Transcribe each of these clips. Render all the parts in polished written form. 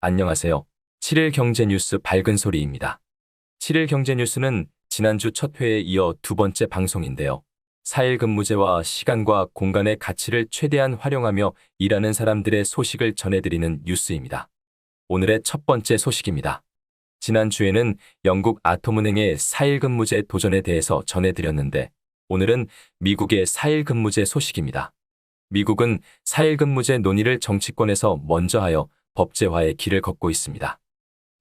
안녕하세요. 7일 경제뉴스 밝은 소리입니다. 7일 경제뉴스는 지난주 첫 회에 이어 두 번째 방송인데요. 4일 근무제와 시간과 공간의 가치를 최대한 활용하며 일하는 사람들의 소식을 전해드리는 뉴스입니다. 오늘의 첫 번째 소식입니다. 지난주에는 영국 아톰은행의 4일 근무제 도전에 대해서 전해드렸는데 오늘은 미국의 4일 근무제 소식입니다. 미국은 4일 근무제 논의를 정치권에서 먼저 하여 법제화의 길을 걷고 있습니다.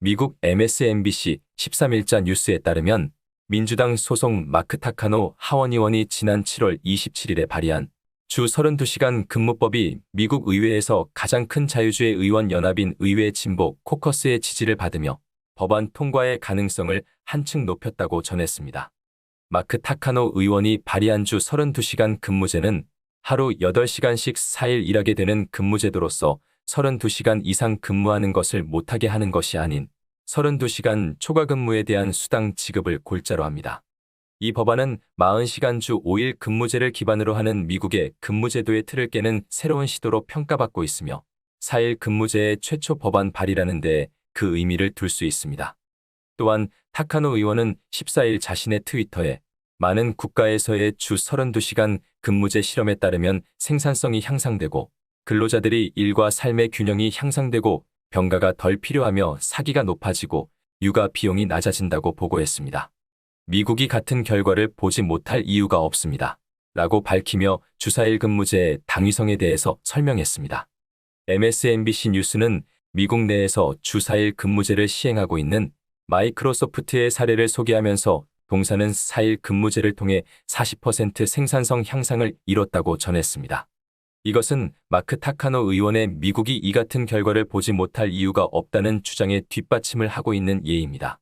미국 MSNBC 13일자 뉴스에 따르면 민주당 소속 마크 타카노 하원 의원이 지난 7월 27일에 발의한 주 32시간 근무법이 미국 의회에서 가장 큰 자유주의 의원 연합인 의회 진보 코커스의 지지를 받으며 법안 통과의 가능성을 한층 높였다고 전했습니다. 마크 타카노 의원이 발의한 주 32시간 근무제는 하루 8시간씩 4일 일하게 되는 근무제도로서 32시간 이상 근무하는 것을 못하게 하는 것이 아닌 32시간 초과 근무에 대한 수당 지급을 골자로 합니다. 이 법안은 40시간 주 5일 근무제를 기반으로 하는 미국의 근무제도의 틀을 깨는 새로운 시도로 평가받고 있으며 4일 근무제의 최초 법안 발의라는 데에 그 의미를 둘 수 있습니다. 또한 타카노 의원은 14일 자신의 트위터에 많은 국가에서의 주 32시간 근무제 실험에 따르면 생산성이 향상되고 근로자들이 일과 삶의 균형이 향상되고 병가가 덜 필요하며 사기가 높아지고 육아 비용이 낮아진다고 보고했습니다. 미국이 같은 결과를 보지 못할 이유가 없습니다. 라고 밝히며 주 4일 근무제의 당위성에 대해서 설명했습니다. MSNBC 뉴스는 미국 내에서 주 4일 근무제를 시행하고 있는 마이크로소프트의 사례를 소개하면서 동사는 4일 근무제를 통해 40% 생산성 향상을 이뤘다고 전했습니다. 이것은 마크 타카노 의원의 미국이 이 같은 결과를 보지 못할 이유가 없다는 주장에 뒷받침을 하고 있는 예입니다.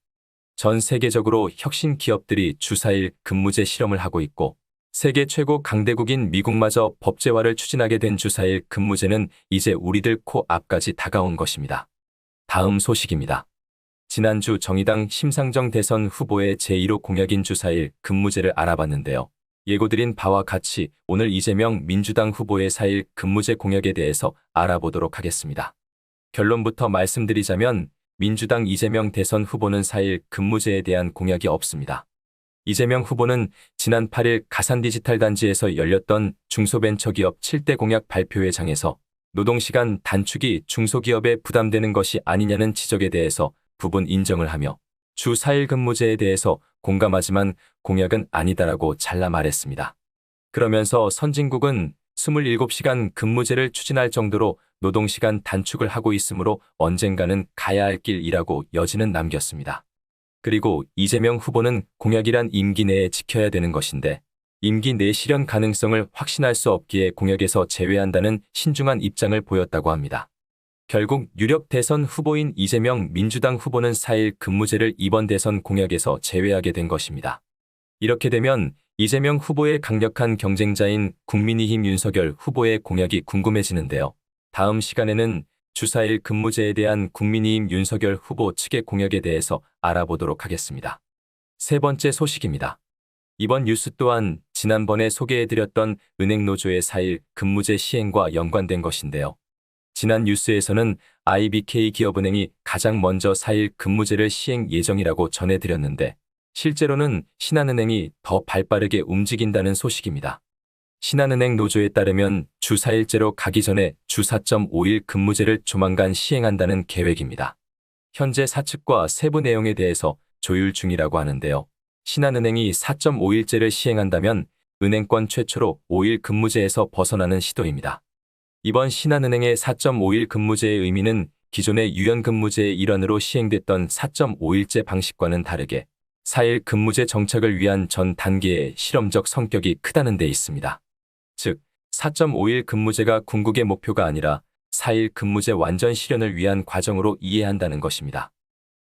전 세계적으로 혁신 기업들이 주 4일 근무제 실험을 하고 있고 세계 최고 강대국인 미국마저 법제화를 추진하게 된 주 4일 근무제는 이제 우리들 코앞까지 다가온 것입니다. 다음 소식입니다. 지난주 정의당 심상정 대선 후보의 제1호 공약인 주 4일 근무제를 알아봤는데요. 예고드린 바와 같이 오늘 이재명 민주당 후보의 4일 근무제 공약에 대해서 알아보도록 하겠습니다. 결론부터 말씀드리자면 민주당 이재명 대선 후보는 4일 근무제에 대한 공약이 없습니다. 이재명 후보는 지난 8일 가산디지털단지에서 열렸던 중소벤처기업 7대 공약 발표회장에서 노동시간 단축이 중소기업에 부담되는 것이 아니냐는 지적에 대해서 부분 인정을 하며 주 4일 근무제에 대해서 공감하지만 공약은 아니다라고 잘라 말했습니다. 그러면서 선진국은 27시간 근무제를 추진할 정도로 노동시간 단축을 하고 있으므로 언젠가는 가야 할 길이라고 여지는 남겼습니다. 그리고 이재명 후보는 공약이란 임기 내에 지켜야 되는 것인데 임기 내 실현 가능성을 확신할 수 없기에 공약에서 제외한다는 신중한 입장을 보였다고 합니다. 결국 유력 대선 후보인 이재명 민주당 후보는 4일 근무제를 이번 대선 공약에서 제외하게 된 것입니다. 이렇게 되면 이재명 후보의 강력한 경쟁자인 국민의힘 윤석열 후보의 공약이 궁금해지는데요. 다음 시간에는 주 4일 근무제에 대한 국민의힘 윤석열 후보 측의 공약에 대해서 알아보도록 하겠습니다. 세 번째 소식입니다. 이번 뉴스 또한 지난번에 소개해드렸던 은행노조의 4일 근무제 시행과 연관된 것인데요. 지난 뉴스에서는 IBK 기업은행이 가장 먼저 4일 근무제를 시행 예정이라고 전해드렸는데 실제로는 신한은행이 더 발빠르게 움직인다는 소식입니다. 신한은행 노조에 따르면 주 4일제로 가기 전에 주 4.5일 근무제를 조만간 시행한다는 계획입니다. 현재 사측과 세부 내용에 대해서 조율 중이라고 하는데요. 신한은행이 4.5일제를 시행한다면 은행권 최초로 5일 근무제에서 벗어나는 시도입니다. 이번 신한은행의 4.5일 근무제의 의미는 기존의 유연근무제의 일환으로 시행됐던 4.5일제 방식과는 다르게 4일 근무제 정착을 위한 전 단계의 실험적 성격이 크다는 데 있습니다. 즉, 4.5일 근무제가 궁극의 목표가 아니라 4일 근무제 완전 실현을 위한 과정으로 이해한다는 것입니다.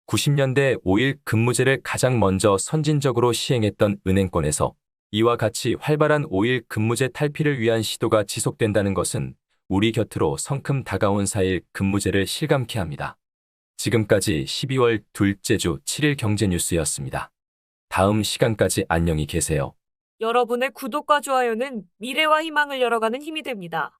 90년대 5일 근무제를 가장 먼저 선진적으로 시행했던 은행권에서 이와 같이 활발한 5일 근무제 탈피를 위한 시도가 지속된다는 것은 우리 곁으로 성큼 다가온 4일 근무제를 실감케 합니다. 지금까지 12월 둘째 주 7일 경제뉴스였습니다. 다음 시간까지 안녕히 계세요. 여러분의 구독과 좋아요는 미래와 희망을 열어가는 힘이 됩니다.